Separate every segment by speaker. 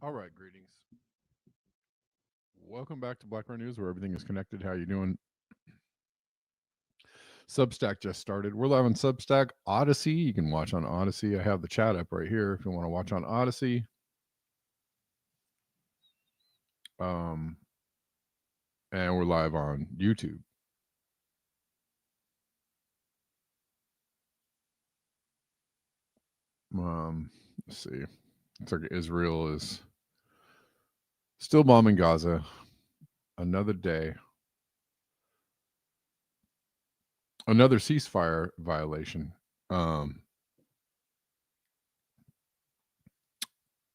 Speaker 1: All right, greetings. Welcome back to Black Run News, where everything is connected. How you doing? Substack just started. We're live on Substack, Odyssey. You can watch on Odyssey. I have the chat up right here if you want to watch on Odyssey. And we're live on YouTube. Let's see. It's like Israel is still bombing Gaza. another day, another ceasefire violation.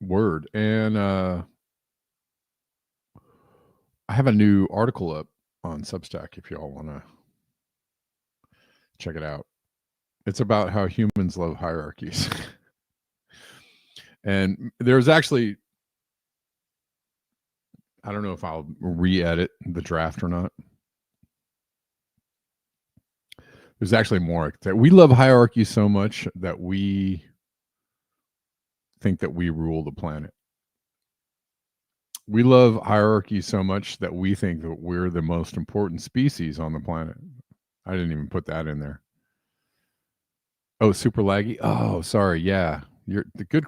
Speaker 1: Word. And I have a new article up on Substack if y'all want to check it out. It's about how humans love hierarchies. And there's actually, I don't know if I'll re-edit the draft or not. There's actually more. We love hierarchy so much that we think that we rule the planet. We love hierarchy so much that we think that we're the most important species on the planet. I didn't even put that in there. Oh, super laggy. Oh, sorry. Yeah, you're the good.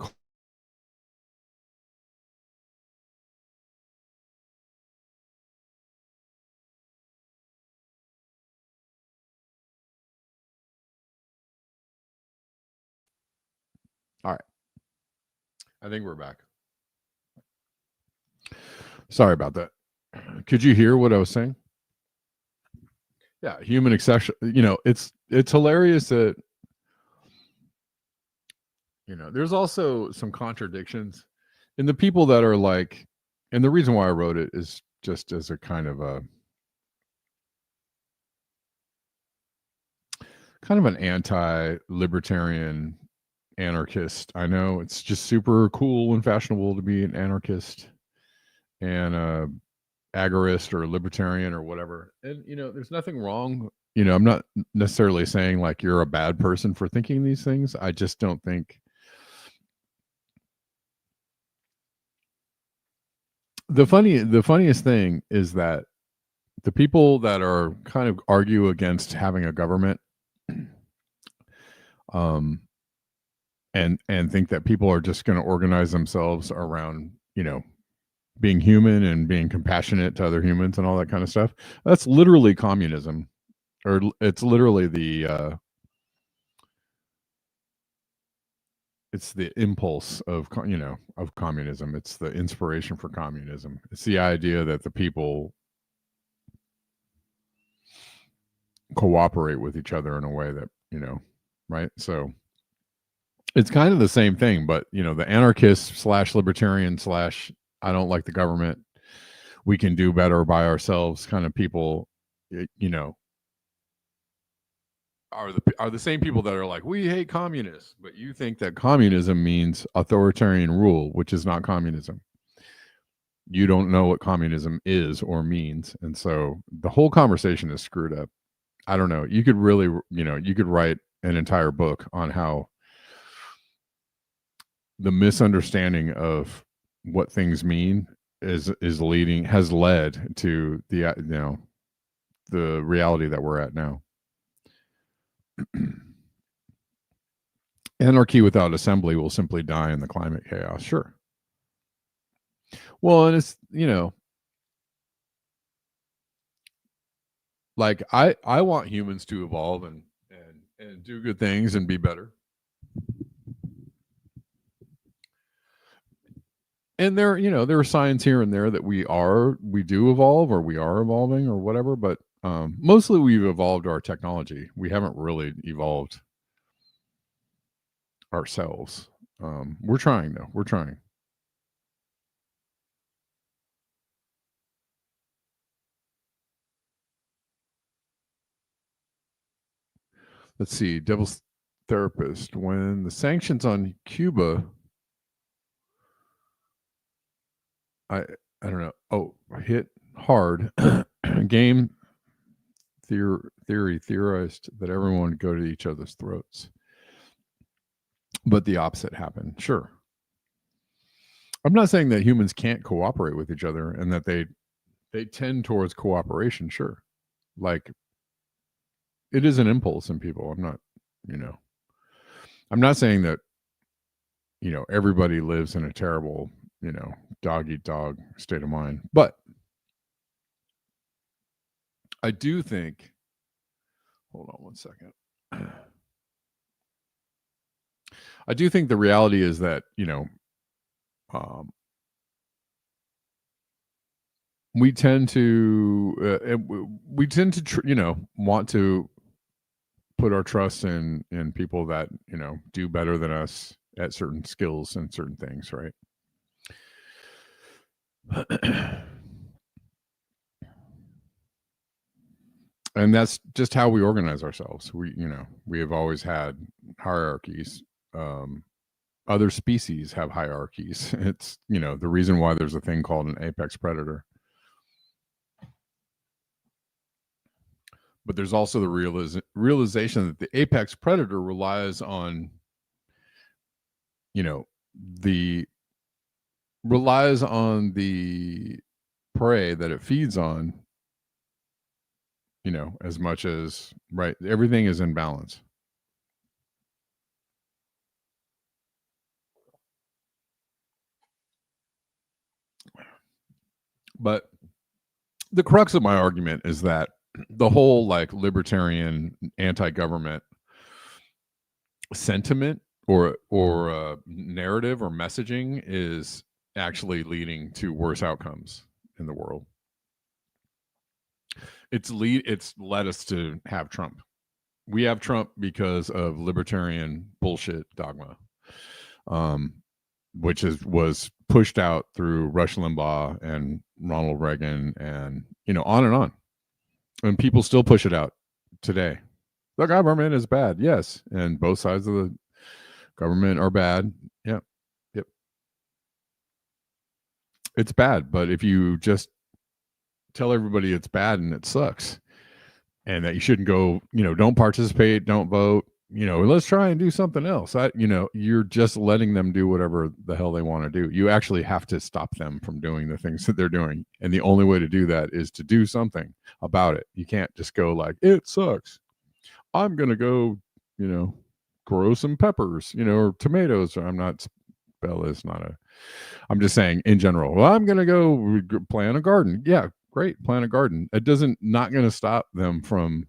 Speaker 1: All right. I think we're back. Sorry about that. Could you hear what I was saying? Yeah, human exception. It's hilarious that there's also some contradictions in the people that are like, and the reason why I wrote it is just as a kind of an anti-libertarian anarchist. I know it's just super cool and fashionable to be an anarchist and agorist or libertarian or whatever. And there's nothing wrong. I'm not necessarily saying like you're a bad person for thinking these things. I just don't think the funniest thing is that the people that are kind of argue against having a government and think that people are just going to organize themselves around being human and being compassionate to other humans and all that kind of stuff. That's literally communism, or it's literally it's the impulse of communism. It's the inspiration for communism. It's the idea that the people cooperate with each other in a way that right. So it's kind of the same thing, but the anarchist slash libertarian slash I don't like the government, we can do better by ourselves kind of people, are the same people that are like, we hate communists, but you think that communism means authoritarian rule, which is not communism. You don't know what communism is or means, and so the whole conversation is screwed up. I don't know. You could really, you could write an entire book on how the misunderstanding of what things mean has led to the the reality that we're at now. Anarchy without assembly will simply die in the climate chaos. Sure. Well, and it's like I want humans to evolve and do good things and be better. And there are signs here and there that we do evolve, or we are evolving, or whatever, but mostly we've evolved our technology. We haven't really evolved ourselves. We're trying though. We're trying. Let's see. Devil's Therapist. When the sanctions on Cuba, I don't know. Oh, hit hard. Game theory theorized that everyone would go to each other's throats, but the opposite happened. Sure. I'm not saying that humans can't cooperate with each other and that they tend towards cooperation. Sure. Like it is an impulse in people. I'm not saying that everybody lives in a terrible dog eat dog state of mind, but I do think, hold on one second. I do think the reality is that um, we tend to want to put our trust in people that do better than us at certain skills and certain things, right? And that's just how we organize ourselves. We have always had hierarchies. Other species have hierarchies. It's the reason why there's a thing called an apex predator. But there's also the realization that the apex predator relies on the prey that it feeds on, as much as, right, everything is in balance. But the crux of my argument is that the whole like libertarian anti-government sentiment or narrative or messaging is actually leading to worse outcomes in the world. It's led us to have Trump. We have Trump because of libertarian bullshit dogma, which was pushed out through Rush Limbaugh and Ronald Reagan, and on and on. And people still push it out today. The government is bad, yes, and both sides of the government are bad. Yep. It's bad, but if you just tell everybody it's bad and it sucks, and that you shouldn't go, don't participate, don't vote, let's try and do something else. You're just letting them do whatever the hell they want to do. You actually have to stop them from doing the things that they're doing. And the only way to do that is to do something about it. You can't just go like, it sucks, I'm going to go, grow some peppers, or tomatoes. Or I'm just saying in general, well, I'm going to go plant a garden. Yeah, great. Plant a garden. It not going to stop them from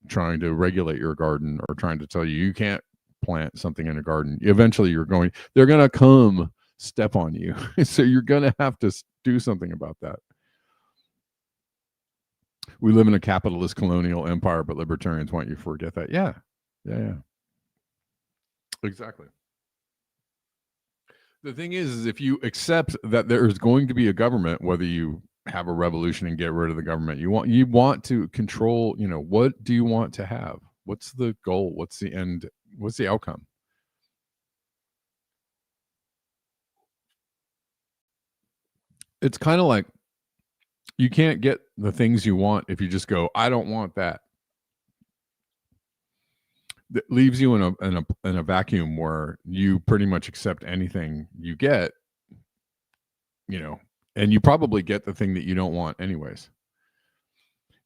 Speaker 1: trying to regulate your garden or trying to tell you can't plant something in a garden. Eventually they're going to come step on you. So you're going to have to do something about that. We live in a capitalist colonial empire, but libertarians want you to forget that. Yeah. Exactly. The thing is if you accept that there is going to be a government, whether you have a revolution and get rid of the government, you want to control, what do you want to have? What's the goal? What's the end? What's the outcome? It's kind of like you can't get the things you want if you just go, I don't want that. That leaves you in a vacuum where you pretty much accept anything you get, and you probably get the thing that you don't want anyways.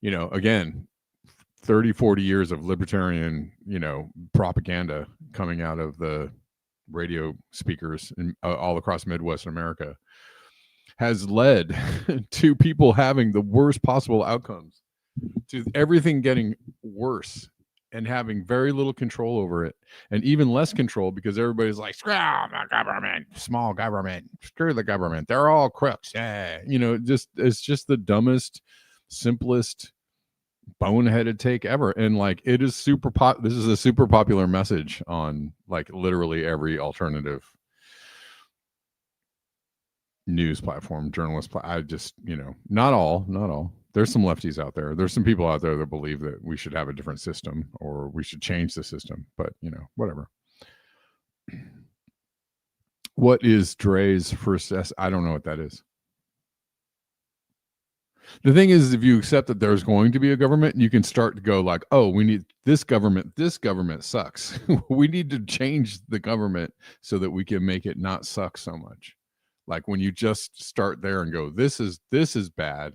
Speaker 1: Again, 30, 40 years of libertarian, propaganda coming out of the radio speakers all across Midwestern America has led to people having the worst possible outcomes, to everything getting worse and having very little control over it, and even less control because everybody's like, screw the government, small government, screw the government, they're all crooks. Yeah. It's just the dumbest, simplest, boneheaded take ever. And like, it is this is a super popular message on like literally every alternative news platform, journalist I just, not all. There's some lefties out there. There's some people out there that believe that we should have a different system or we should change the system, but whatever. What is Dre's first I don't know what that is. The thing is, if you accept that there's going to be a government, you can start to go like, oh, we need this government. This government sucks. We need to change the government so that we can make it not suck so much. Like when you just start there and go, this is bad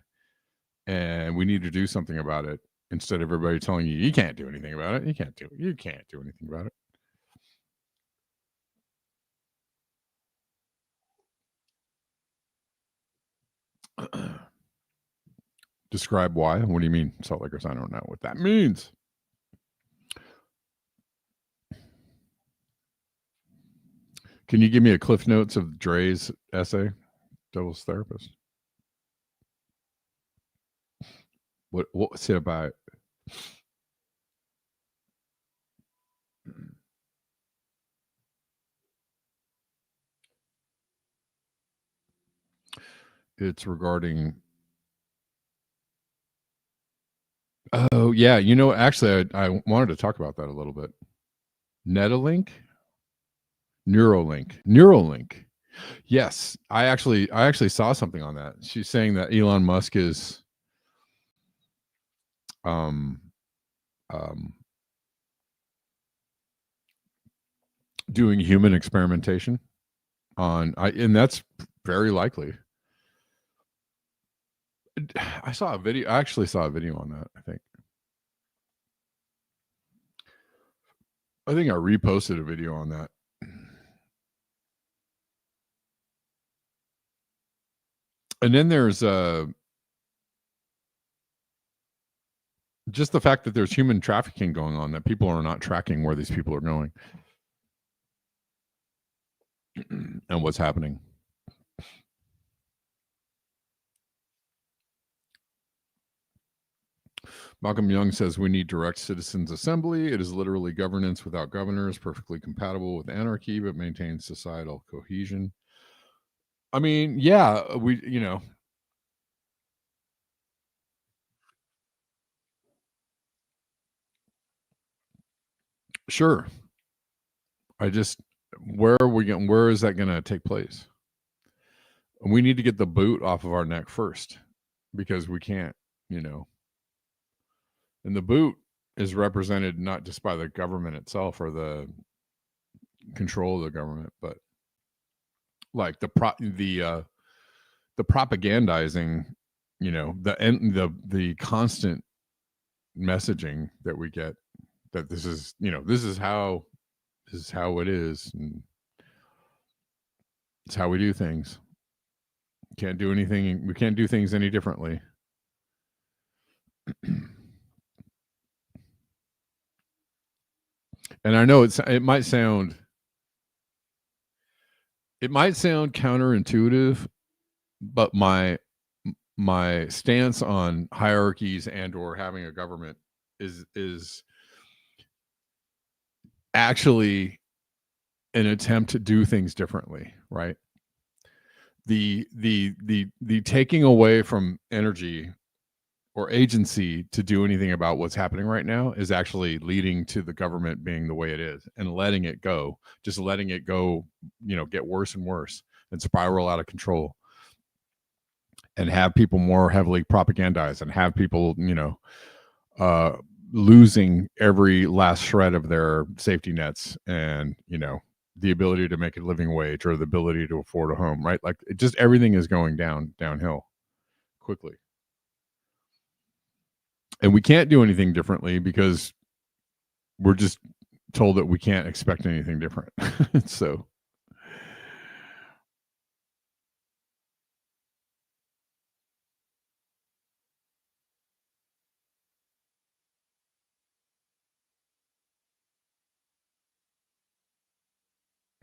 Speaker 1: and we need to do something about it, instead of everybody telling you can't do anything about it. You can't do anything about it. Describe why. What do you mean, Salt Lakers? I don't know what that means. Can you give me a Cliff Notes of Dre's essay, Devil's Therapist? What's it about? It's regarding. Oh yeah, actually, I wanted to talk about that a little bit. Netalink, Neuralink. Yes, I actually saw something on that. She's saying that Elon Musk is um um doing human experimentation and that's very likely. I saw a video. I actually saw a video on that. I think I reposted a video on that. And then there's just the fact that there's human trafficking going on, that people are not tracking where these people are going and what's happening. Malcolm Young says we need direct citizens assembly. It is literally governance without governors, perfectly compatible with anarchy, but maintains societal cohesion. I mean, yeah, sure. I just, where are we going? Where is that going to take place? We need to get the boot off of our neck first, because we can't, you know. And the boot is represented not just by the government itself or the control of the government, but like the propagandizing, the constant messaging that we get, that this is how it is, and it's how we do things. Can't do anything. We can't do things any differently. And I know it might sound counterintuitive, but my stance on hierarchies and or having a government is actually an attempt to do things differently, right? The taking away from energy or agency to do anything about what's happening right now is actually leading to the government being the way it is, and letting it go, get worse and worse and spiral out of control, and have people more heavily propagandized, and have people, uh, losing every last shred of their safety nets, and the ability to make a living wage, or the ability to afford a home, right? Like, just everything is going downhill quickly, and we can't do anything differently because we're just told that we can't expect anything different. So,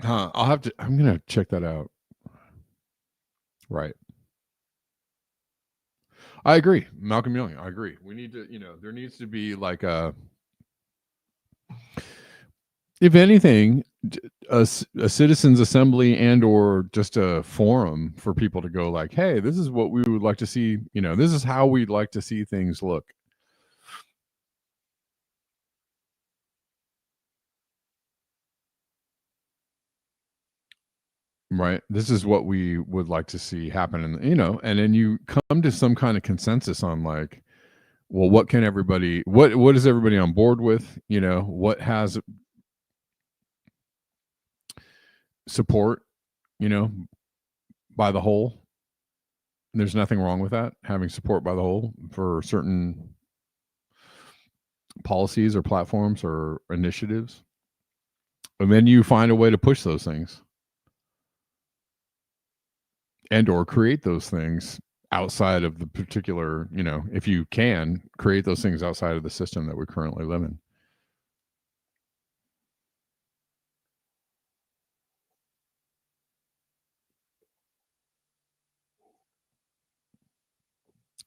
Speaker 1: I'm gonna check that out. Right. I agree. Malcolm Young, I agree. We need to, there needs to be like if anything, a citizens assembly, and or just a forum for people to go like, hey, this is what we would like to see. This is how we'd like to see things look. Right. This is what we would like to see happen. And then you come to some kind of consensus on like, well, what is everybody on board with? What has support, you know, by the whole. There's nothing wrong with that, having support by the whole for certain policies or platforms or initiatives. And then you find a way to push those things, and or create those things outside of the particular, if you can create those things outside of the system that we currently live in.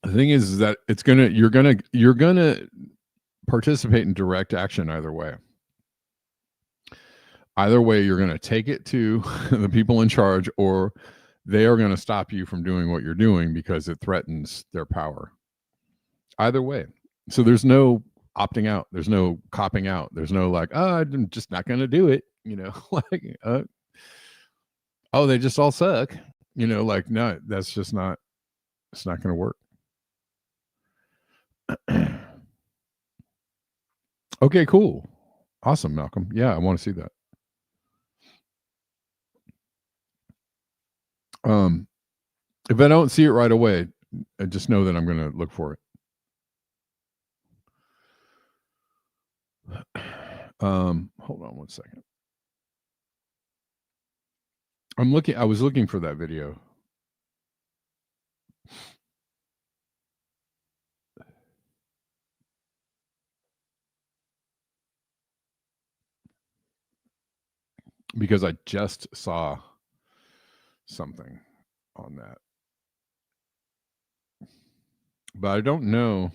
Speaker 1: The thing is that you're gonna participate in direct action either way. Either way, you're gonna take it to the people in charge, or they are gonna stop you from doing what you're doing because it threatens their power. Either way. So there's no opting out. There's no copping out. There's no like, oh, I'm just not gonna do it. Like, oh, they just all suck. Like, no, that's just not. It's not gonna work. Okay, cool. Awesome, Malcolm. Yeah, I want to see that. If I don't see it right away, I just know that I'm going to look for it. Hold on one second. I was looking for that video. Because I just saw something on that. But I don't know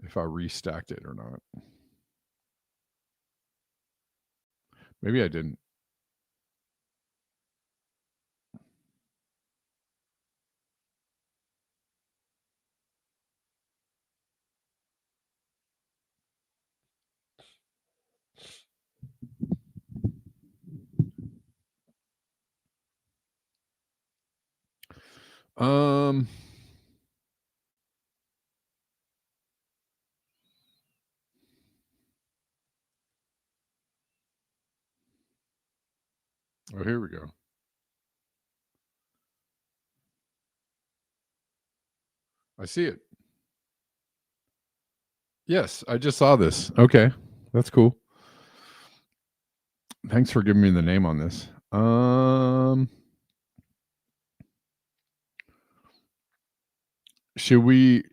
Speaker 1: if I restacked it or not. Maybe I didn't. Oh, here we go. I see it. Yes, I just saw this. Okay, that's cool. Thanks for giving me the name on this. Should we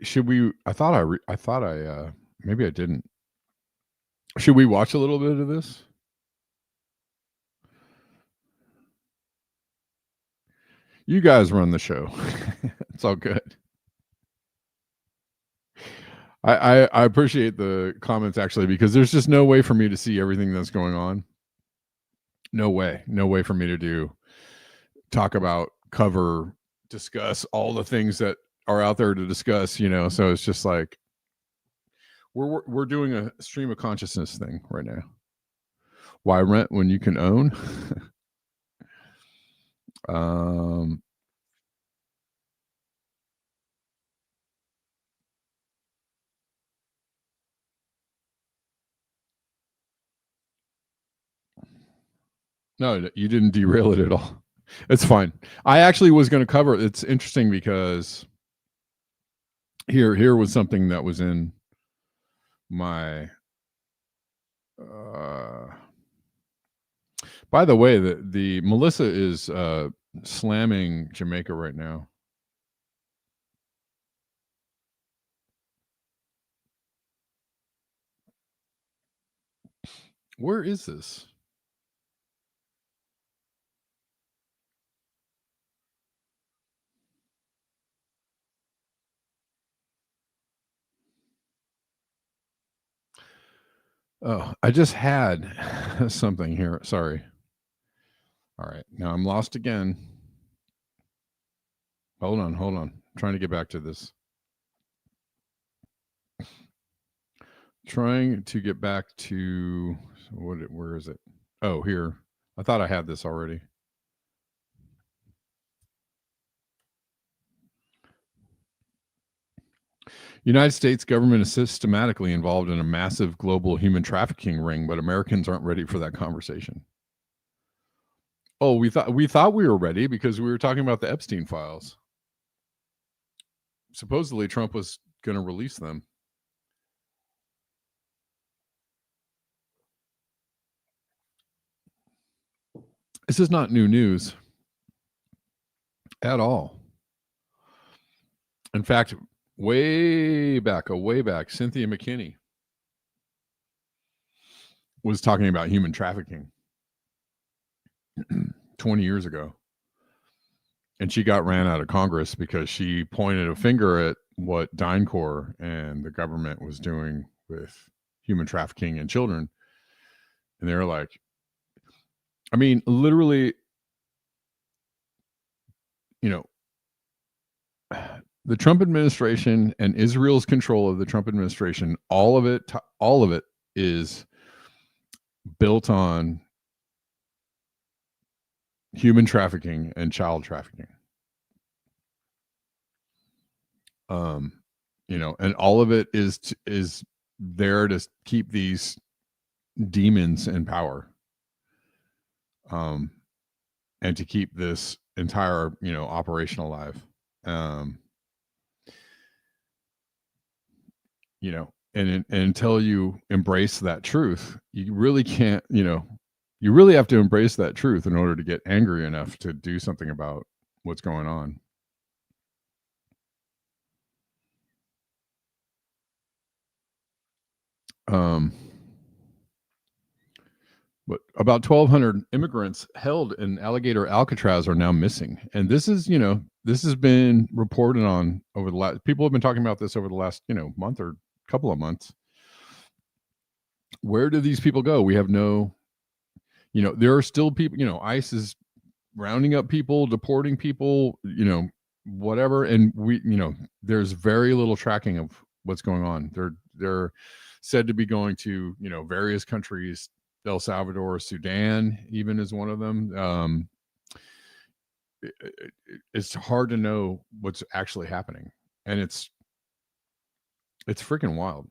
Speaker 1: I thought I maybe I didn't. Should we watch a little bit of this? You guys run the show. It's all good. I appreciate the comments actually, because there's just no way for me to see everything that's going on. No way for me to talk about, cover, discuss all the things that are out there to discuss. So it's just like we're doing a stream of consciousness thing right now. Why rent when you can own? No, you didn't derail it at all. It's fine. I actually was going to cover it. It's interesting because here was something that was in my by the way, the Melissa is slamming Jamaica right now. Where is this? Oh, I just had something here. Sorry. All right. Now I'm lost again. Hold on. I'm trying to get back to this. Trying to get back to where is it? Oh, here. I thought I had this already. United States government is systematically involved in a massive global human trafficking ring, but Americans aren't ready for that conversation. Oh, we thought we were ready because we were talking about the Epstein files. Supposedly Trump was going to release them. This is not new news at all. In fact, way back, Cynthia McKinney was talking about human trafficking 20 years ago. and she got ran out of Congress because she pointed a finger at what DynCorp and the government was doing with human trafficking and children. And they were like, I mean, literally, you know, the Trump administration and Israel's control of the Trump administration, all of it is built on human trafficking and child trafficking. And all of it is there to keep these demons in power, and to keep this entire operation alive. And until you embrace that truth, you really can't. You really have to embrace that truth in order to get angry enough to do something about what's going on. But about 1,200 immigrants held in Alligator Alcatraz are now missing, and this has been reported on over the last. People have been talking about this over the last month or couple of months. Where do these people go? We have no. There are still people. ICE is rounding up people, deporting people. Whatever, and there's very little tracking of what's going on. They're said to be going to various countries. El Salvador, Sudan even is one of them. It's hard to know what's actually happening, and it's freaking wild.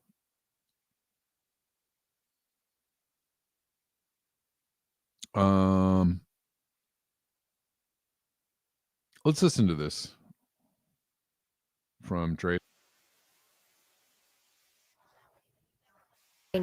Speaker 1: Let's listen to this from Dre.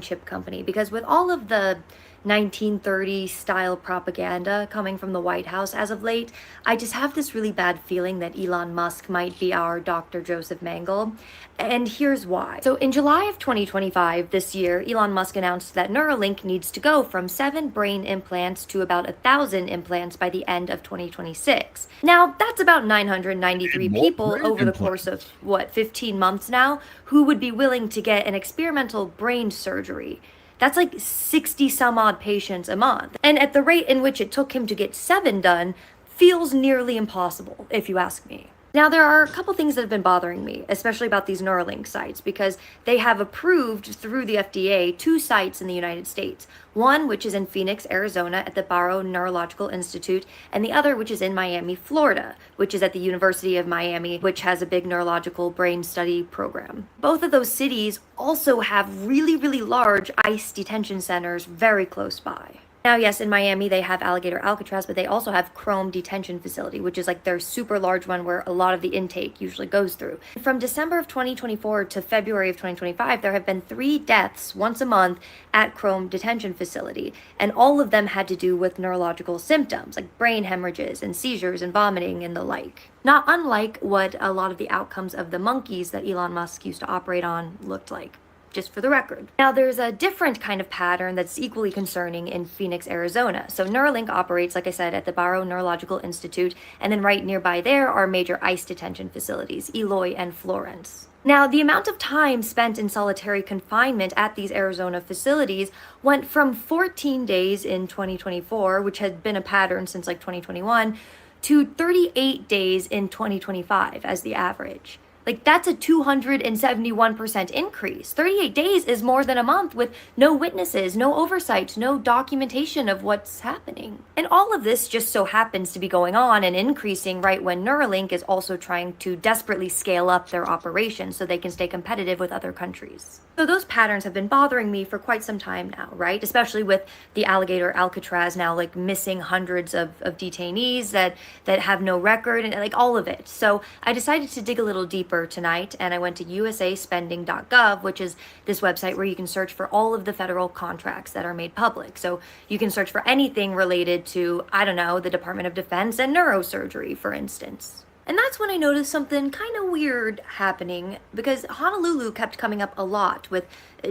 Speaker 2: Chip company, because with all of the 1930s style propaganda coming from the White House as of late, I just have this really bad feeling that Elon Musk might be our Dr. Joseph Mengele. And here's why. So in July of 2025, this year, Elon Musk announced that Neuralink needs to go from 7 brain implants to about 1,000 implants by the end of 2026. Now, that's about 993 people over the course of, 15 months now, who would be willing to get an experimental brain surgery. That's like 60 some odd patients a month. And at the rate in which it took him to get 7 done, feels nearly impossible, if you ask me. Now, there are a couple things that have been bothering me, especially about these Neuralink sites, because they have approved through the FDA 2 sites in the United States. One, which is in Phoenix, Arizona, at the Barrow Neurological Institute, and the other, which is in Miami, Florida, which is at the University of Miami, which has a big neurological brain study program. Both of those cities also have really, really large ICE detention centers very close by. Now, yes, in Miami, they have Alligator Alcatraz, but they also have Chrome Detention Facility, which is like their super large one where a lot of the intake usually goes through. From December of 2024 to February of 2025, there have been 3 deaths once a month at Chrome Detention Facility, and all of them had to do with neurological symptoms, like brain hemorrhages and seizures and vomiting and the like. Not unlike what a lot of the outcomes of the monkeys that Elon Musk used to operate on looked like. Just for the record. Now, there's a different kind of pattern that's equally concerning in Phoenix, Arizona. So Neuralink operates, like I said, at the Barrow Neurological Institute, and then right nearby there are major ICE detention facilities, Eloy and Florence. Now, the amount of time spent in solitary confinement at these Arizona facilities went from 14 days in 2024, which had been a pattern since like 2021, to 38 days in 2025 as the average. Like, that's a 271% increase. 38 days is more than a month with no witnesses, no oversight, no documentation of what's happening. And all of this just so happens to be going on and increasing right when Neuralink is also trying to desperately scale up their operations so they can stay competitive with other countries. So those patterns have been bothering me for quite some time now, right? Especially with the Alligator Alcatraz now like missing hundreds of detainees that have no record and like all of it. So I decided to dig a little deeper tonight, and I went to usaspending.gov, which is this website where you can search for all of the federal contracts that are made public. So you can search for anything related to, I don't know, the Department of Defense and neurosurgery, for instance. And that's when I noticed something kind of weird happening, because Honolulu kept coming up a lot with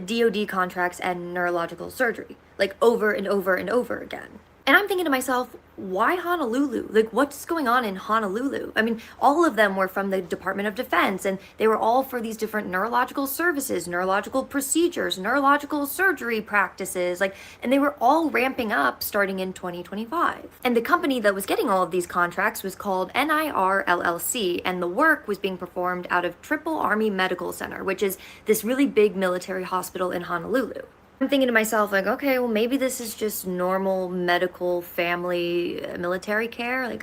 Speaker 2: DoD contracts and neurological surgery, like over and over and over again. And I'm thinking to myself, why Honolulu? Like, what's going on in Honolulu? I mean, all of them were from the Department of Defense, and they were all for these different neurological services, neurological procedures, neurological surgery practices, like, and they were all ramping up starting in 2025. And the company that was getting all of these contracts was called NIR LLC, and the work was being performed out of Triple Army Medical Center, which is this really big military hospital in Honolulu. I'm thinking to myself, like, okay, well, maybe this is just normal medical family military care.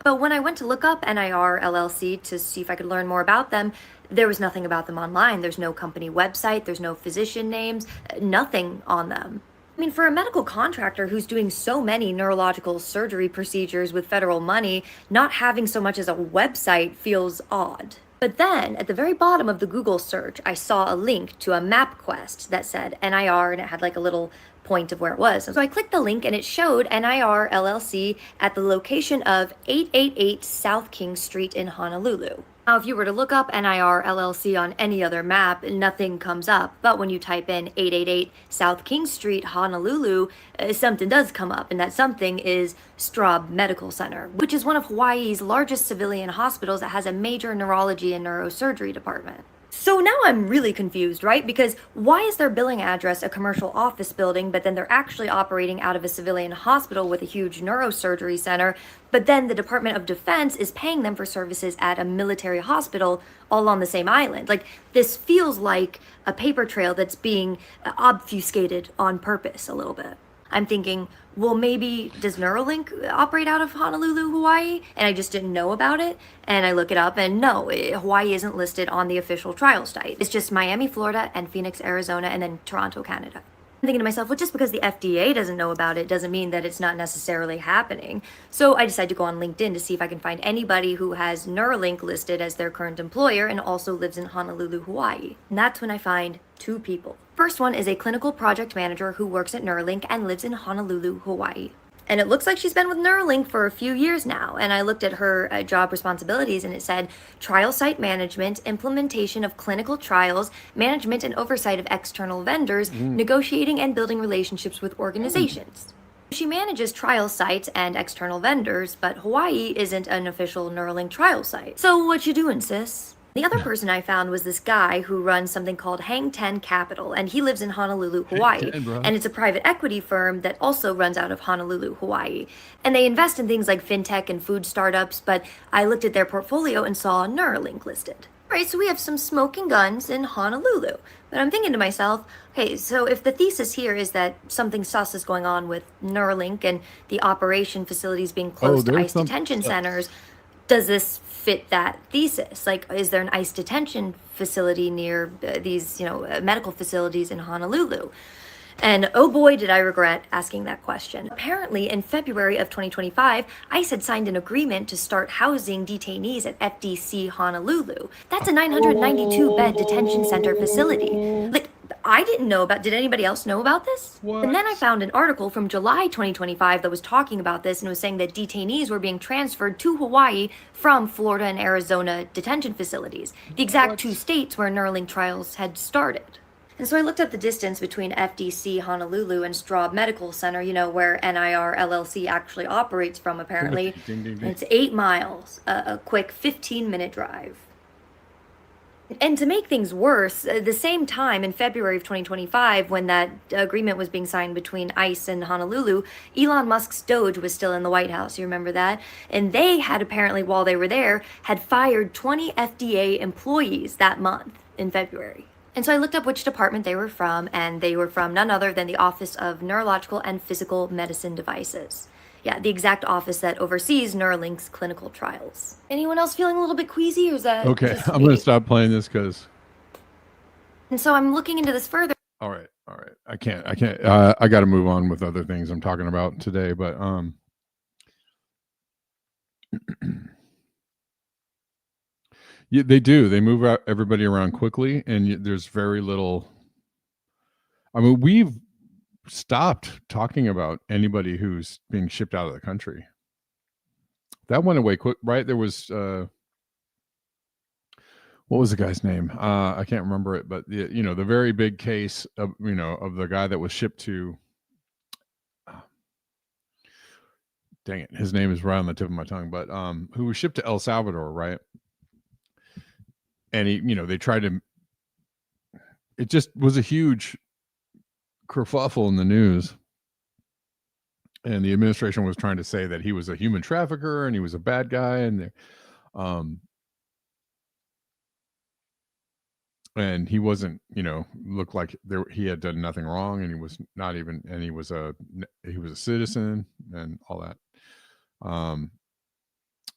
Speaker 2: But when I went to look up NIR LLC to see if I could learn more about them, there was nothing about them online. There's no company website, there's no physician names, nothing on them. I mean, for a medical contractor who's doing so many neurological surgery procedures with federal money, not having so much as a website feels odd. But then, at the very bottom of the Google search, I saw a link to a MapQuest that said NIR, and it had like a little point of where it was. So I clicked the link and it showed NIR LLC at the location of 888 South King Street in Honolulu. Now, if you were to look up NIR LLC on any other map, nothing comes up. But when you type in 888 South King Street, Honolulu, something does come up, and that something is Straub Medical Center, which is one of Hawaii's largest civilian hospitals that has a major neurology and neurosurgery department. So now I'm really confused, right? Because why is their billing address a commercial office building, but then they're actually operating out of a civilian hospital with a huge neurosurgery center, but then the Department of Defense is paying them for services at a military hospital all on the same island? Like, this feels like a paper trail that's being obfuscated on purpose a little bit. I'm thinking, well, maybe does Neuralink operate out of Honolulu, Hawaii? And I just didn't know about it. And I look it up, and no, Hawaii isn't listed on the official trial site. It's just Miami, Florida, and Phoenix, Arizona, and then Toronto, Canada. I'm thinking to myself, well, just because the FDA doesn't know about it doesn't mean that it's not necessarily happening. So I decided to go on LinkedIn to see if I can find anybody who has Neuralink listed as their current employer and also lives in Honolulu, Hawaii. And that's when I find two people. First one is a clinical project manager who works at Neuralink and lives in Honolulu, Hawaii. And it looks like she's been with Neuralink for a few years now. And I looked at her job responsibilities, and it said trial site management, implementation of clinical trials, management and oversight of external vendors, negotiating and building relationships with organizations. She manages trial sites and external vendors, but Hawaii isn't an official Neuralink trial site. So what you doing, sis? The other person I found was this guy who runs something called Hang Ten Capital, and he lives in Honolulu, Hawaii. And it's a private equity firm that also runs out of Honolulu, Hawaii. And they invest in things like fintech and food startups, but I looked at their portfolio and saw Neuralink listed. Right, so we have some smoking guns in Honolulu. But I'm thinking to myself, okay, so if the thesis here is that something sus is going on with Neuralink and the operation facilities being close to ICE detention centers, does this fit that thesis? Like, is there an ICE detention facility near these, medical facilities in Honolulu? And oh boy, did I regret asking that question. Apparently, in February of 2025, ICE had signed an agreement to start housing detainees at FDC Honolulu. That's a 992-bed detention center facility. Like, I didn't know about. Did anybody else know about this?
Speaker 1: What?
Speaker 2: And then I found an article from July 2025 that was talking about this, and was saying that detainees were being transferred to Hawaii from Florida and Arizona detention facilities, the exact two states where Neuralink trials had started. And so I looked up the distance between FDC Honolulu and Straub Medical Center, where NIR LLC actually operates from, apparently.
Speaker 1: Ding, ding, ding.
Speaker 2: It's 8 miles, a quick 15-minute drive. And to make things worse, the same time in February of 2025, when that agreement was being signed between ICE and Honolulu, Elon Musk's Doge was still in the White House. You remember that? And they had apparently, while they were there, had fired 20 FDA employees that month in February. And so I looked up which department they were from, and they were from none other than the Office of Neurological and Physical Medicine Devices. Yeah, the exact office that oversees Neuralink's clinical trials. Anyone else feeling a little bit queasy, or is that
Speaker 1: Okay,
Speaker 2: just
Speaker 1: I'm
Speaker 2: me?
Speaker 1: going to stop playing this because.
Speaker 2: And so I'm looking into this further.
Speaker 1: All right. I can't. I got to move on with other things I'm talking about today. But yeah, they do. They move out everybody around quickly, and there's very little. I mean, we've stopped talking about anybody who's being shipped out of the country. That went away quick, right? There was what was the guy's name? I can't remember it, but the very big case of of the guy that was shipped to dang it, his name is right on the tip of my tongue, but who was shipped to El Salvador, right? And they tried to. It just was a huge kerfuffle in the news, and the administration was trying to say that he was a human trafficker and he was a bad guy, um, and he wasn't, looked like he had done nothing wrong, and he was not even, and he was a citizen and all that.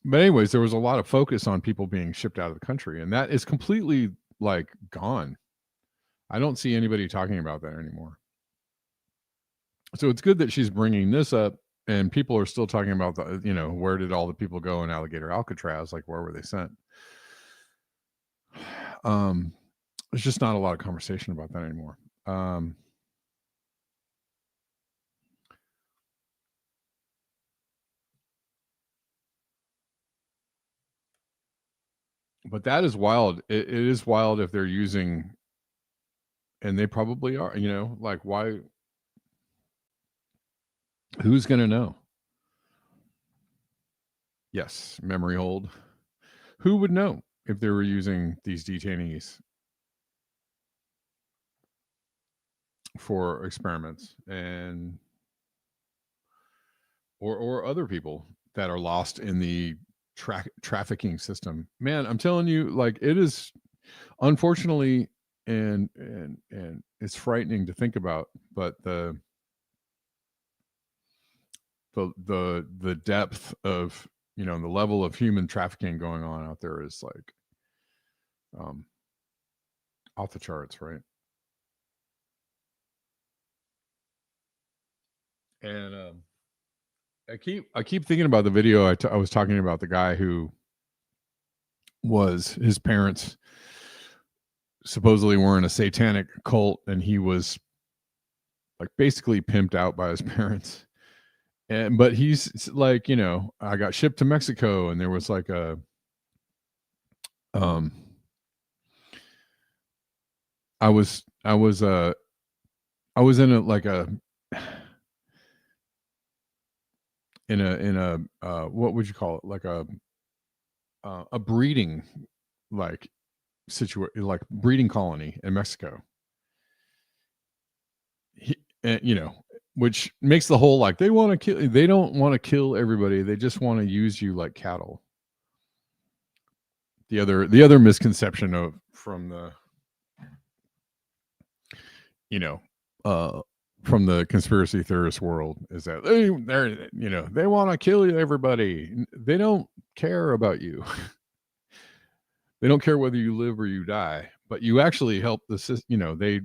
Speaker 1: But anyways, there was a lot of focus on people being shipped out of the country, and that is completely like gone. I don't see anybody talking about that anymore. So it's good that she's bringing this up, and people are still talking about where did all the people go in Alligator Alcatraz? Like, where were they sent? There's just not a lot of conversation about that anymore. But that is wild. It is wild if they're using, and they probably are, like, why? Who's going to know? Yes, memory hold. Who would know if they were using these detainees for experiments and or other people that are lost in the trafficking system? Man, I'm telling you, like, it is, unfortunately, and it's frightening to think about, but the depth of, the level of human trafficking going on out there is like off the charts, right? And I keep thinking about the video I was talking about, the guy who was, his parents supposedly were in a satanic cult, and he was like basically pimped out by his parents. But he's like, I got shipped to Mexico, and there was like a I was in a like a in a what would you call it, like a breeding, like like breeding colony in Mexico. And, which makes the whole, like, they don't want to kill everybody, they just want to use you like cattle. The other misconception from the from the conspiracy theorist world is that they want to kill everybody. They don't care about you. They don't care whether you live or you die, but you actually help the system. They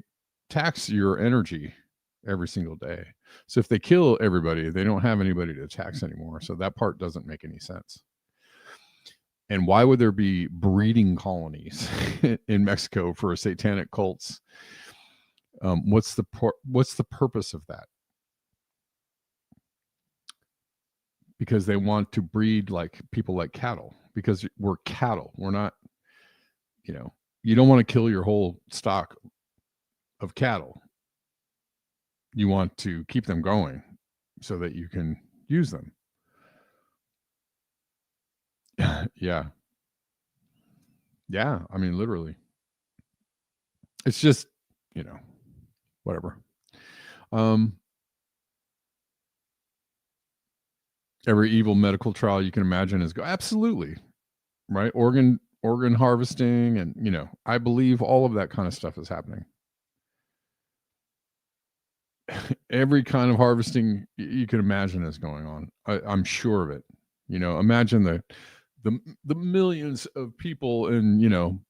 Speaker 1: tax your energy every single day. So if they kill everybody, they don't have anybody to tax anymore. So that part doesn't make any sense. And why would there be breeding colonies in Mexico for satanic cults? What's the purpose of that? Because they want to breed like people like cattle, because we're cattle. We're not, you don't want to kill your whole stock of cattle. You want to keep them going so that you can use them. Yeah. Yeah. I mean, literally. It's just, whatever. Every evil medical trial you can imagine is absolutely right. Organ harvesting, and I believe all of that kind of stuff is happening. Every kind of harvesting you can imagine is going on. I'm sure of it. Imagine the millions of people in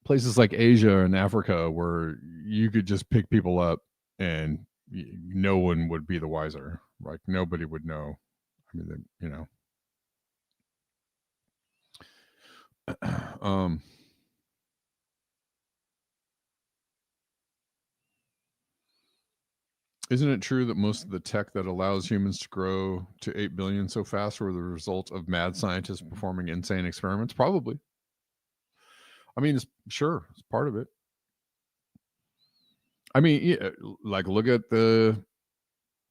Speaker 1: places like Asia and Africa, where you could just pick people up and no one would be the wiser. Like, nobody would know. I mean, isn't it true that most of the tech that allows humans to grow to 8 billion so fast were the result of mad scientists performing insane experiments? Probably. I mean, it's part of it. I mean, like, look at the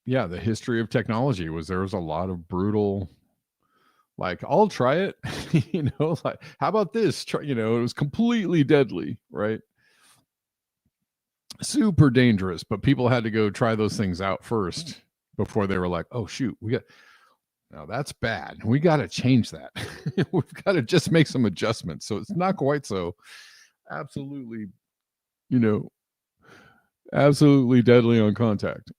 Speaker 1: yeah, the history of technology was there was a lot of brutal, like, I'll try it, like, how about this? Try, it was completely deadly, right? Super dangerous, but people had to go try those things out first before they were like, oh, shoot, now that's bad. We got to change that. We've got to just make some adjustments. So it's not quite so absolutely, you know, absolutely deadly on contact.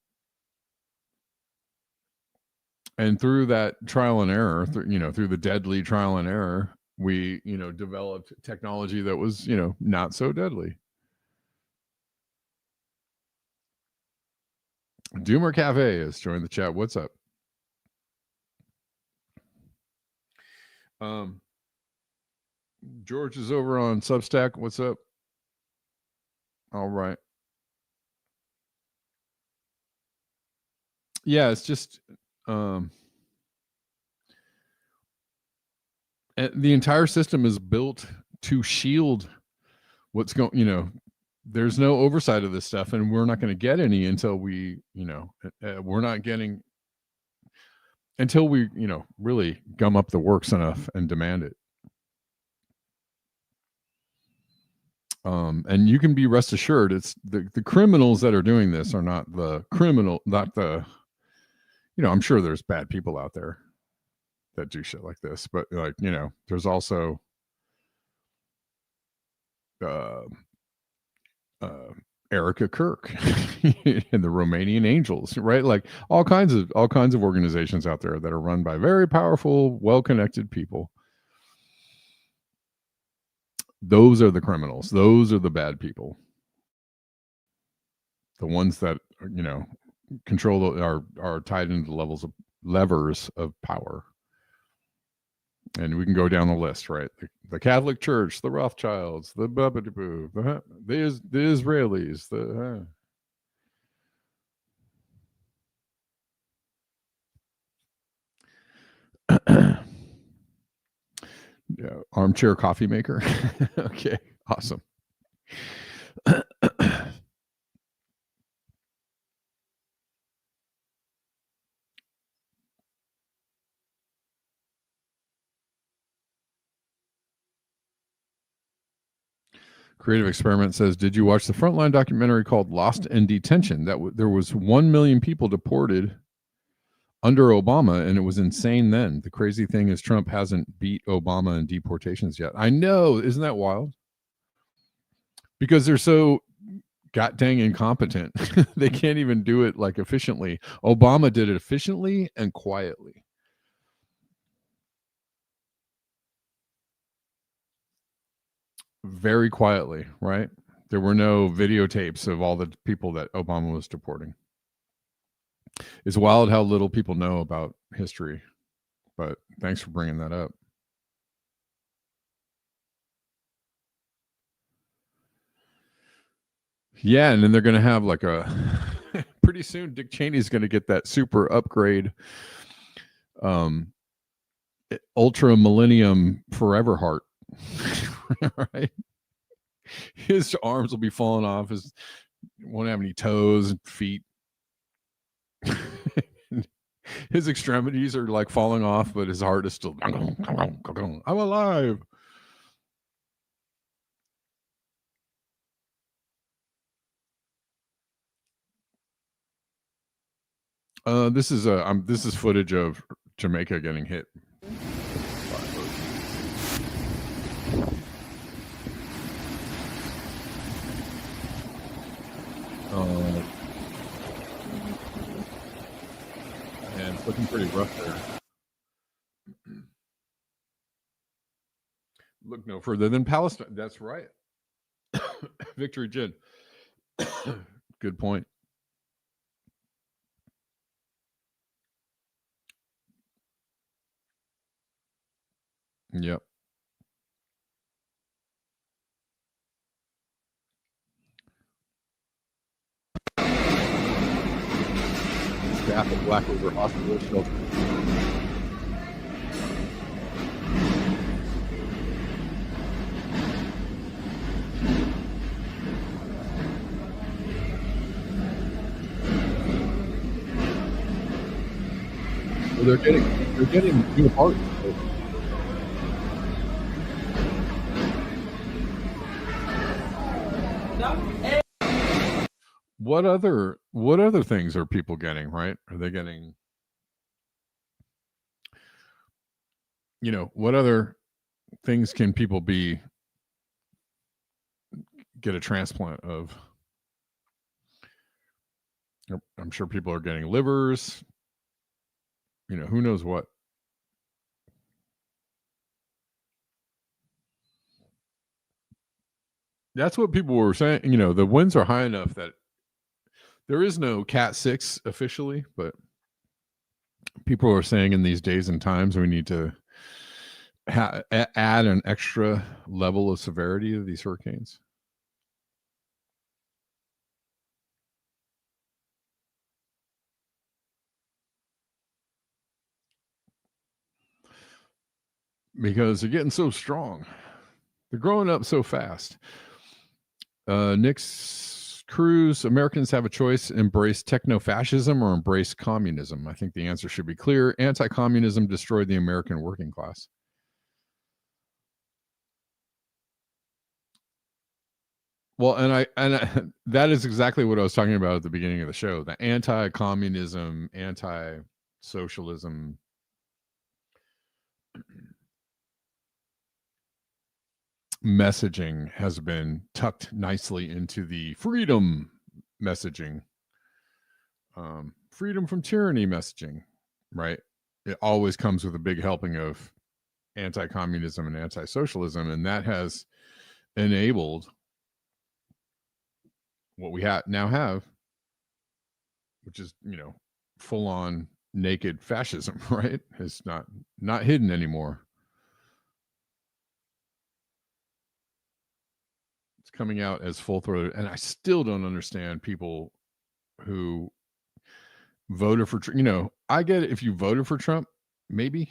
Speaker 1: And through that trial and error, through the deadly trial and error, we, developed technology that was, not so deadly. Doomer Cafe has joined the chat. What's up? George is over on Substack. What's up? All right. Yeah, it's just the entire system is built to shield what's going, there's no oversight of this stuff, and we're not going to get any until we, we're not getting until we, really gum up the works enough and demand it. And you can be rest assured it's the criminals that are doing this are not the I'm sure there's bad people out there that do shit like this, but like, there's also Erica Kirk and the Romanian Angels, right? Like all kinds of organizations out there that are run by very powerful, well-connected people. Those are the criminals. Those are the bad people. The ones that control are tied into the levers of power. And we can go down the list, right? The Catholic Church, the Rothschilds, the the Israelis, yeah, armchair coffee maker. Okay, awesome. Creative Experiment says, did you watch the Frontline documentary called Lost in Detention? There was 1 million people deported under Obama, and it was insane then. The crazy thing is Trump hasn't beat Obama in deportations yet. I know. Isn't that wild? Because they're so god dang incompetent. They can't even do it like efficiently. Obama did it efficiently and quietly. Very quietly, right? There were no videotapes of all the people that Obama was deporting. It's wild how little people know about history, but thanks for bringing that up. Yeah, and then they're going to have like a pretty soon Dick Cheney's going to get that super upgrade ultra millennium forever heart. Right? His arms will be falling off, his won't have any toes and feet. His extremities are like falling off, but his heart is still I'm alive. This is footage of Jamaica getting hit. And it's looking pretty rough there. Look no further than Palestine. That's right. Victory Gin. Good point. Yep. Staff at Black River Hospital shelter. they're getting new hearts. What other things are people getting, right? Are they getting, what other things can people get a transplant of? I'm sure people are getting livers, who knows what. That's what people were saying. The winds are high enough that there is no Cat 6 officially, but people are saying in these days and times we need to add an extra level of severity to these hurricanes. Because they're getting so strong. They're growing up so fast. Nick's Cruz, Americans have a choice: embrace techno-fascism or embrace communism. I think the answer should be clear. Anti-communism destroyed the American working class. Well, and that is exactly what I was talking about at the beginning of the show. The anti-communism, anti-socialism messaging has been tucked nicely into the freedom messaging, freedom from tyranny messaging, right? It always comes with a big helping of anti-communism and anti-socialism, and that has enabled what we now have, which is full-on naked fascism, right? It's not hidden anymore. It's coming out as full-throated, and I still don't understand people who voted for I get it if you voted for Trump, maybe.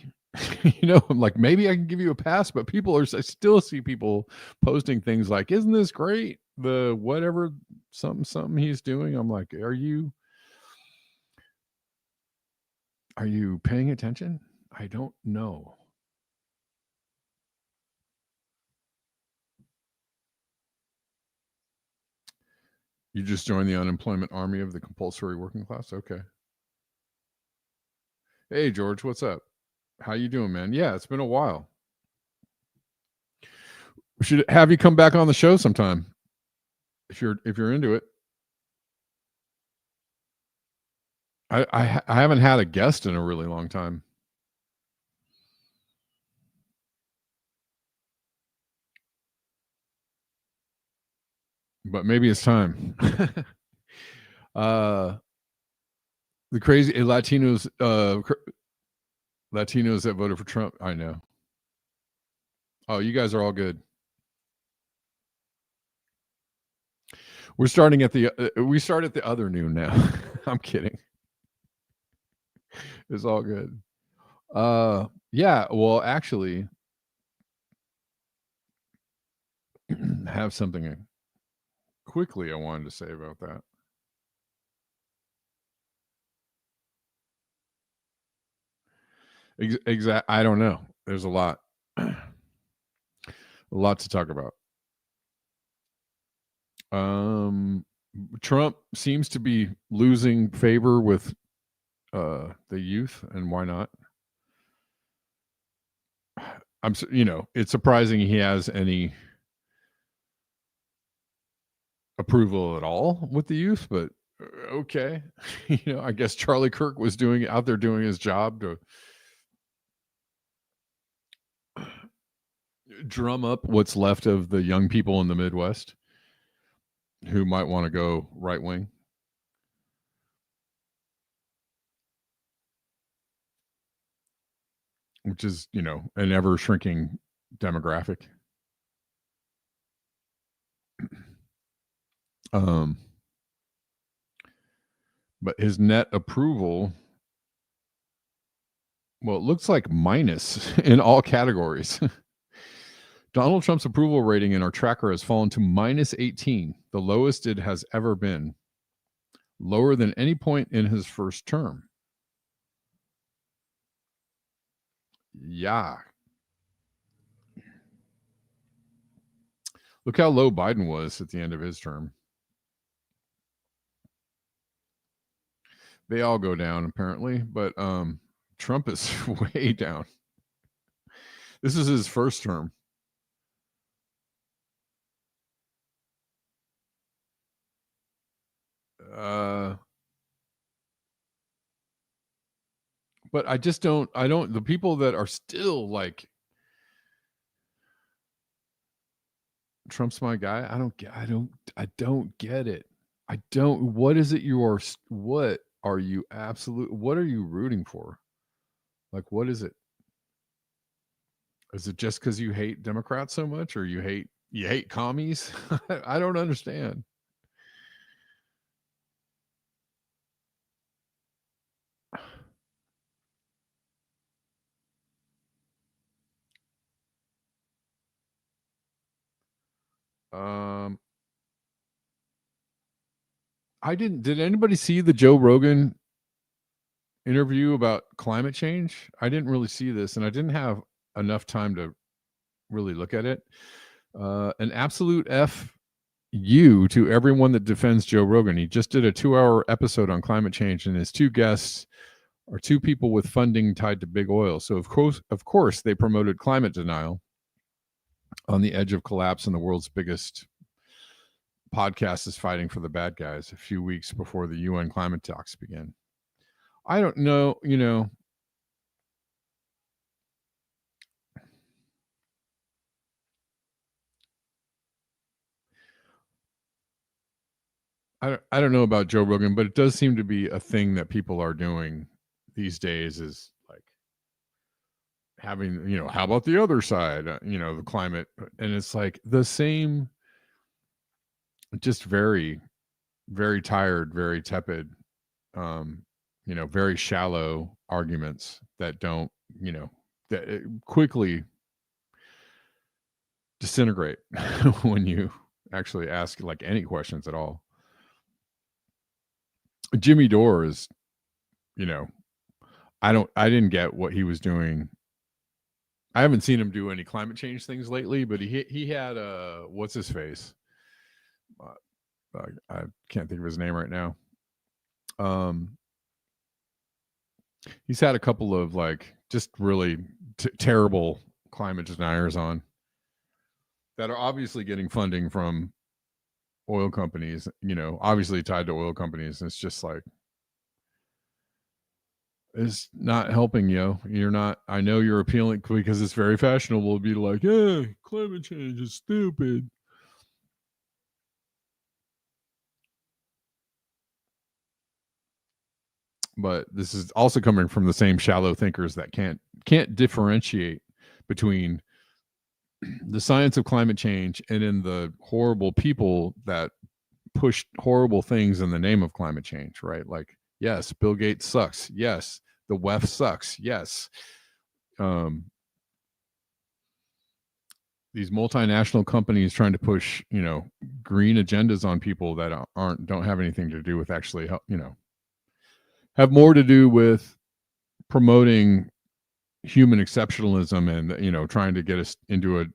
Speaker 1: I'm like, maybe I can give you a pass, but I still see people posting things like, isn't this great, the whatever something he's doing. I'm like, are you paying attention? I don't know. You just joined the unemployment army of the compulsory working class? Okay. Hey George, what's up? How you doing, man? Yeah, it's been a while. We should have you come back on the show sometime if you're into it. I haven't had a guest in a really long time. But maybe it's time. The crazy Latinos that voted for Trump. I know. Oh, you guys are all good. We're starting at we start at the other noon now. I'm kidding. It's all good. Yeah, well, actually, have something quickly I wanted to say about that. Exact. I don't know. There's a lot to talk about. Trump seems to be losing favor with the youth, and why not? It's surprising he has any approval at all with the youth, but okay. I guess Charlie Kirk was out there doing his job to drum up what's left of the young people in the Midwest who might want to go right wing. Which is, an ever shrinking demographic. But his net approval, well, it looks like minus in all categories. Donald Trump's approval rating in our tracker has fallen to minus 18, the lowest it has ever been, lower than any point in his first term. Yeah. Look how low Biden was at the end of his term. They all go down apparently, but Trump is way down. This is his first term. But I just don't. I don't. The people that are still like Trump's my guy. I don't get. I don't get it. I don't. What is it you are? What are you absolute? What are you rooting for? Like, what is it? Is it just because you hate Democrats so much, or you hate commies? I don't understand. Um, I didn't. Did anybody see the Joe Rogan interview about climate change? I didn't really see this, and I didn't have enough time to really look at it. An absolute F you to everyone that defends Joe Rogan. He just did a 2-hour episode on climate change, and his two guests are two people with funding tied to big oil. So of course, they promoted climate denial on the edge of collapse, and the world's biggest podcast is fighting for the bad guys a few weeks before the UN climate talks begin. I don't know, I don't know about Joe Rogan, but it does seem to be a thing that people are doing these days, is like having, how about the other side, the climate, and it's like the same, just very, very tired, very tepid, very shallow arguments that don't, that quickly disintegrate when you actually ask like any questions at all. Jimmy Dore is, I didn't get what he was doing. I haven't seen him do any climate change things lately, but he had what's his face? I can't think of his name right now. He's had a couple of like just really terrible climate deniers on that are obviously getting funding from oil companies, obviously tied to oil companies. And it's just like, it's not helping you. You're not, I know you're appealing because it's very fashionable to be like, yeah, climate change is stupid. But this is also coming from the same shallow thinkers that can't differentiate between the science of climate change and in the horrible people that push horrible things in the name of climate change, right? Like, yes, Bill Gates sucks. Yes, the WEF sucks. Yes. These multinational companies trying to push, green agendas on people that don't have anything to do with actually help, have more to do with promoting human exceptionalism and, trying to get us into a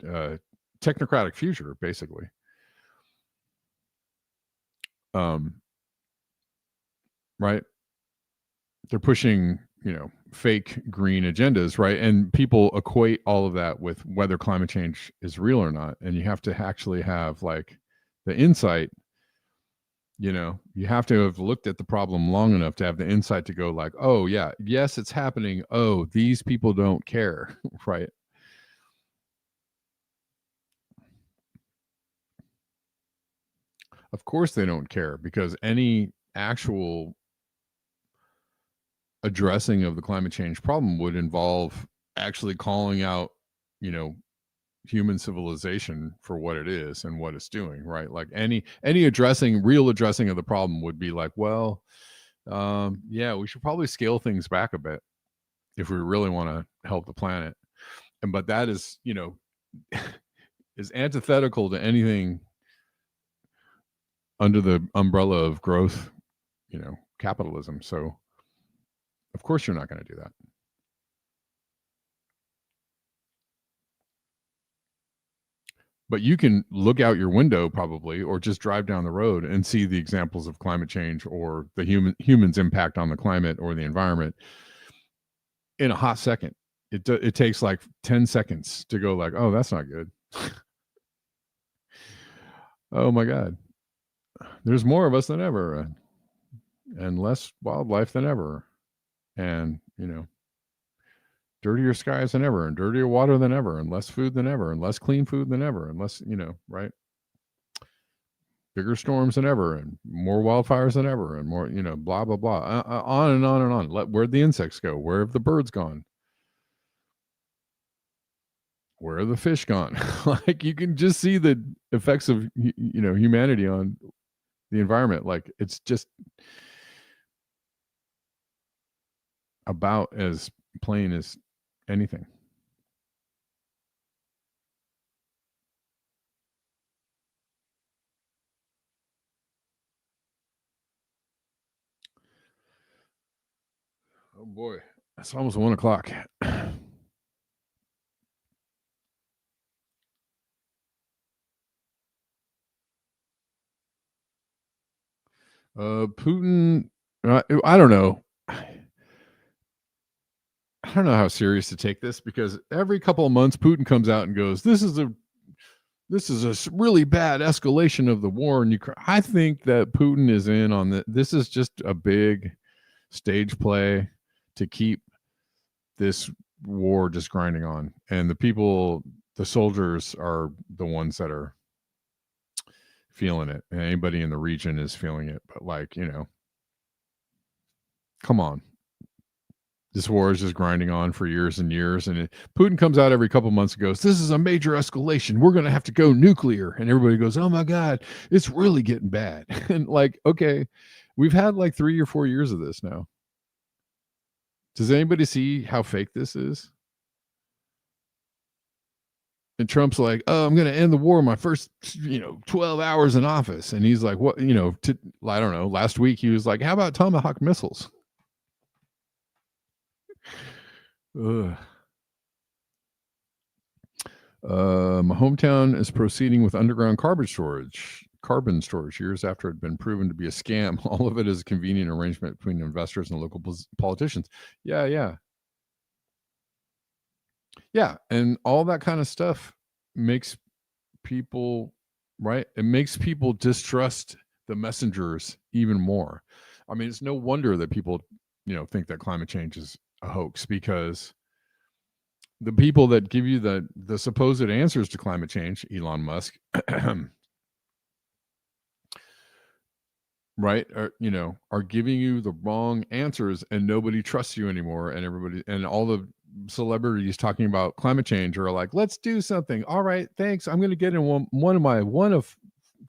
Speaker 1: technocratic future, basically. Right. They're pushing, fake green agendas, right? And people equate all of that with whether climate change is real or not. And you have to actually have like the insight, you have to have looked at the problem long enough to have the insight to go like, oh yeah, yes, it's happening. Oh, these people don't care, right? Of course they don't care, because any actual addressing of the climate change problem would involve actually calling out, human civilization for what it is and what it's doing, right? Like any real addressing of the problem would be like, well, yeah, we should probably scale things back a bit if we really want to help the planet. But that is, is antithetical to anything under the umbrella of growth, capitalism. So of course you're not going to do that. But you can look out your window probably, or just drive down the road and see the examples of climate change or the humans' impact on the climate or the environment in a hot second. It takes like 10 seconds to go like, oh, that's not good. Oh my God. There's more of us than ever, and less wildlife than ever. And, dirtier skies than ever, and dirtier water than ever, and less food than ever, and less clean food than ever, and less, right? Bigger storms than ever, and more wildfires than ever, and more, blah, blah, blah. On and on and on. Where'd the insects go? Where have the birds gone? Where are the fish gone? Like, you can just see the effects of, humanity on the environment. Like, it's just about as plain as anything. Oh boy, it's almost 1 o'clock. Putin, I don't know. I don't know how serious to take this, because every couple of months Putin comes out and goes, "This is a really bad escalation of the war in Ukraine." I think that Putin is in on the. This is just a big stage play to keep this war just grinding on, and the soldiers are the ones that are feeling it, and anybody in the region is feeling it. But like, come on. This war is just grinding on for years and years, and Putin comes out every couple months and goes, "This is a major escalation. We're going to have to go nuclear." And everybody goes, "Oh my God, it's really getting bad." And like, okay, we've had like 3 or 4 years of this now. Does anybody see how fake this is? And Trump's like, "Oh, I'm going to end the war in my first, 12 hours in office." And he's like, "What?" I don't know. Last week he was like, "How about Tomahawk missiles?" Ugh. My hometown is proceeding with underground carbon storage years after it had been proven to be a scam. All of it is a convenient arrangement between investors and local politicians. Yeah, yeah, yeah. And all that kind of stuff makes people, right? It makes people distrust the messengers even more. I mean, it's no wonder that people, think that climate change is a hoax, because the people that give you the supposed answers to climate change, Elon Musk, right, are giving you the wrong answers, and nobody trusts you anymore, and everybody and all the celebrities talking about climate change are like, "Let's do something. All right, thanks. I'm going to get in one of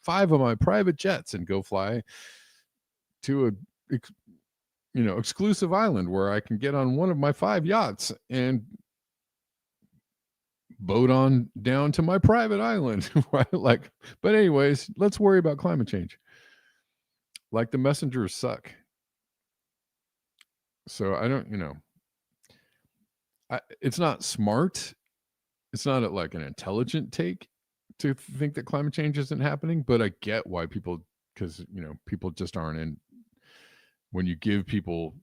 Speaker 1: 5 of my private jets and go fly to a exclusive island where I can get on one of my 5 yachts and boat on down to my private island." Right? Like, but anyways, let's worry about climate change. Like, the messengers suck. So I don't, it's not smart. It's not like an intelligent take to think that climate change isn't happening, but I get why people, because, people just aren't in. When you give people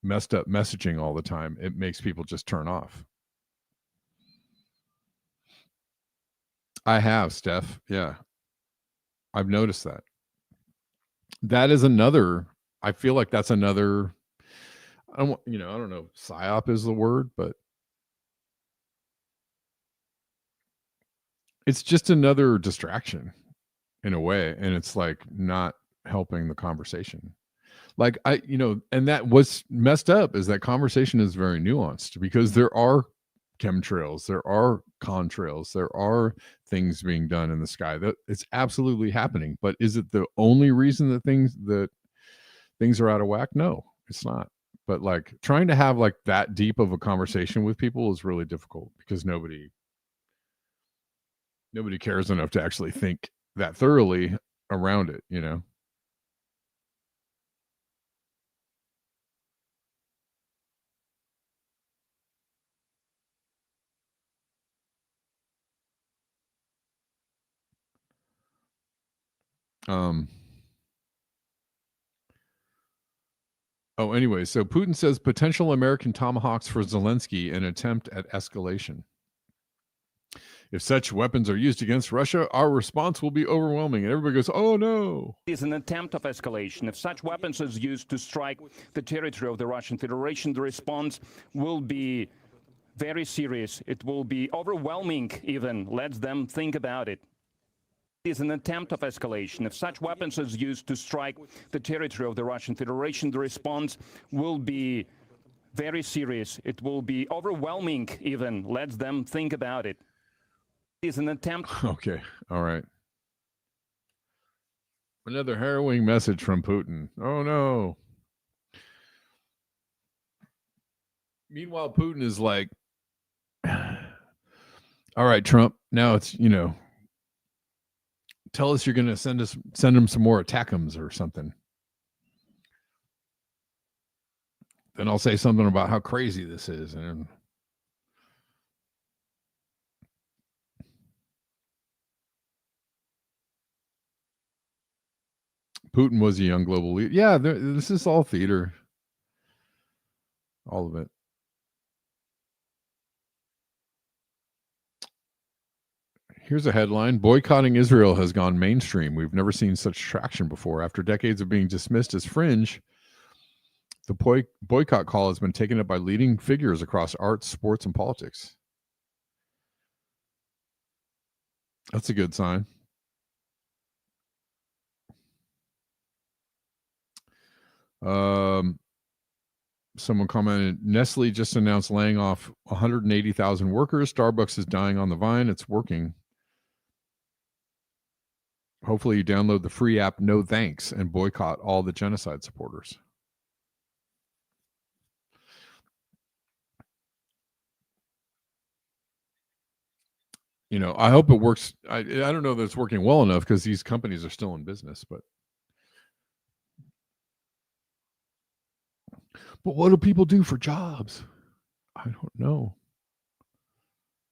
Speaker 1: messed up messaging all the time, it makes people just turn off. I have, Steph. Yeah. I've noticed that. That is another, I feel like that's another, I don't know, psyop is the word, but it's just another distraction in a way, and it's like not helping the conversation. Like, and that what's messed up is that conversation is very nuanced, because there are chemtrails, there are contrails, there are things being done in the sky that it's absolutely happening. But is it the only reason that things are out of whack? No, it's not. But like, trying to have like that deep of a conversation with people is really difficult, because nobody cares enough to actually think that thoroughly around it. Anyway, so Putin says potential American tomahawks for Zelensky, an attempt at escalation. If such weapons are used against Russia, our response will be overwhelming. And everybody goes, oh no.
Speaker 3: Is an attempt of escalation. If such weapons is used to strike the territory of the Russian Federation, the response will be very serious. It will be overwhelming even. Let them think about it. Is an attempt of escalation. If such weapons is used to strike the territory of the Russian Federation, the response will be very serious. It will be overwhelming even. Let them think about it. Is an attempt.
Speaker 1: Okay. All right. Another harrowing message from Putin. Oh no. Meanwhile, Putin is like, all right, Trump, now it's, tell us you're going to send him some more attackums or something. Then I'll say something about how crazy this is. And Putin was a young global leader. Yeah, this is all theater. All of it. Here's a headline. Boycotting Israel has gone mainstream. We've never seen such traction before. After decades of being dismissed as fringe, the boycott call has been taken up by leading figures across arts, sports, and politics. That's a good sign. Someone commented, Nestle just announced laying off 180,000 workers. Starbucks is dying on the vine. It's working. Hopefully you download the free app No Thanks and boycott all the genocide supporters. I hope it works. I don't know that it's working well enough because these companies are still in business, but what do people do for jobs? I don't know.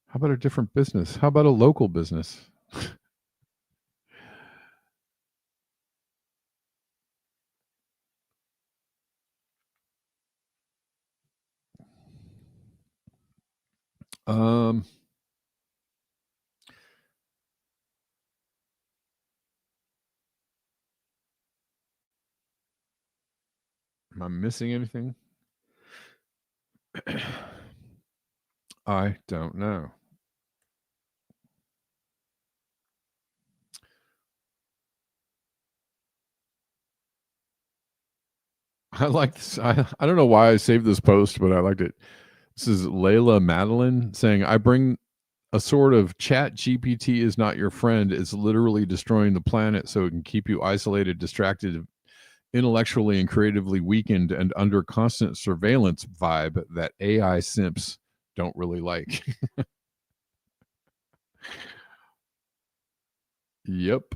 Speaker 1: How about a different business? How about a local business? Am I missing anything? I don't know. I like this. I don't know why I saved this post, but I liked it. This is Layla Madeline saying, I bring a sort of chat GPT is not your friend. It's literally destroying the planet so it can keep you isolated, distracted, intellectually and creatively weakened, and under constant surveillance vibe that AI simps don't really like. Yep.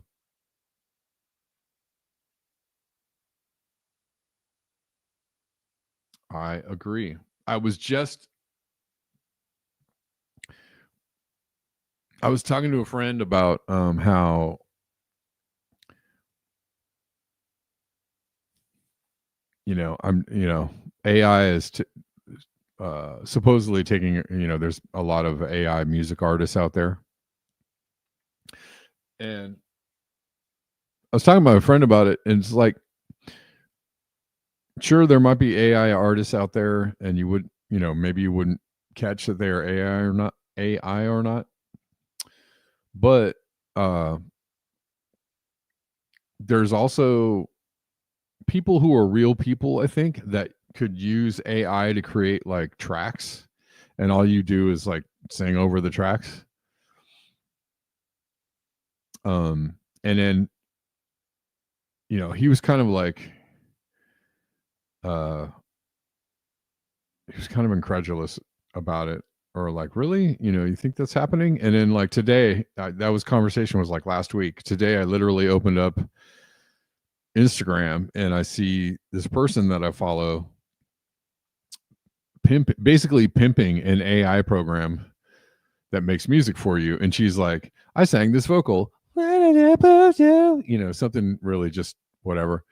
Speaker 1: I agree. I was talking to a friend about how AI is supposedly taking, there's a lot of AI music artists out there. And I was talking to my friend about it, and it's like, sure, there might be AI artists out there, and you would, maybe you wouldn't catch that they're AI or not. But there's also people who are real people, I think, that could use AI to create like tracks, and all you do is like sing over the tracks. And then, he was kind of like, he was kind of incredulous about it, or like, really, you think that's happening? And then like today, conversation was like last week. Today, I literally opened up Instagram and I see this person that I follow basically pimping an AI program that makes music for you. And she's like, I sang this vocal something really just whatever.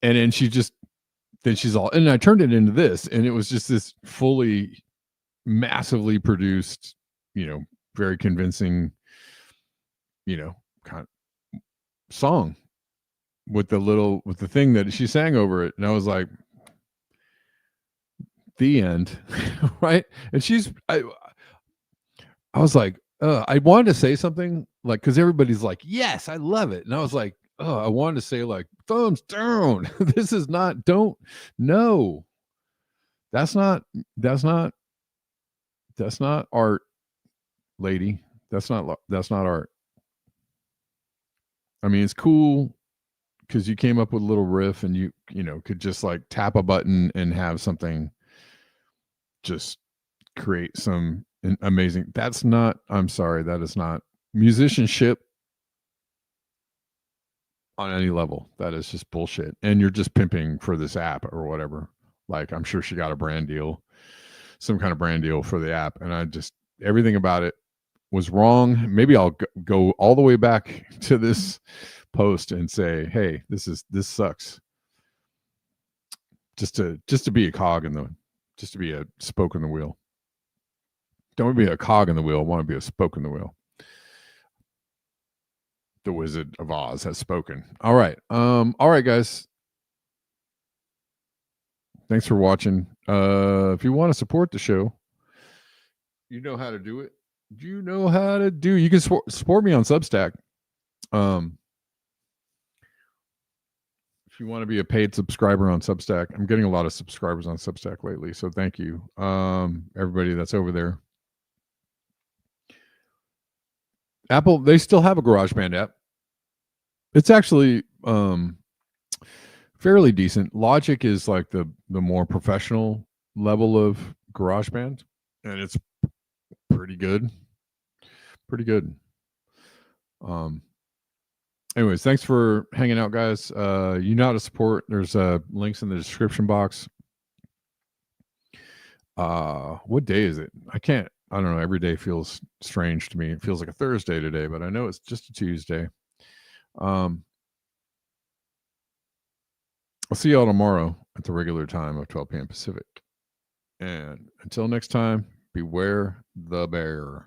Speaker 1: And then she's all, and I turned it into this, and it was just this fully massively produced, very convincing, kind of song with the thing that she sang over it. And I was like, the end. Right. And I was like, I wanted to say something like, because everybody's like, yes, I love it. And I was like, I wanted to say like, thumbs down. This is not, no, that's not art, lady. That's not art. I mean, it's cool because you came up with a little riff, and you could just like tap a button and have something just create some amazing. That's not, I'm sorry, that is not musicianship on any level. That is just bullshit. And you're just pimping for this app or whatever. Like, I'm sure she got a brand deal, some kind of brand deal for the app. And everything about it was wrong. Maybe I'll go all the way back to this post and say, hey, this sucks. Just to be a cog just to be a spoke in the wheel. Don't want to be a cog in the wheel. I want to be a spoke in the wheel. The Wizard of Oz has spoken. All right. All right, guys. Thanks for watching. If you want to support the show, you know how to do it. You can support me on Substack. If you want to be a paid subscriber on Substack, I'm getting a lot of subscribers on Substack lately, so thank you, everybody that's over there. Apple, they still have a GarageBand app. It's actually fairly decent. Logic is like the more professional level of GarageBand, and it's pretty good. Anyways, thanks for hanging out, guys. You know how to support. There's links in the description box. What day is it? I don't know. Every day feels strange to me. It feels like a Thursday today, but I know it's just a Tuesday. I'll see y'all tomorrow at the regular time of 12 p.m. Pacific. And until next time, beware the bear.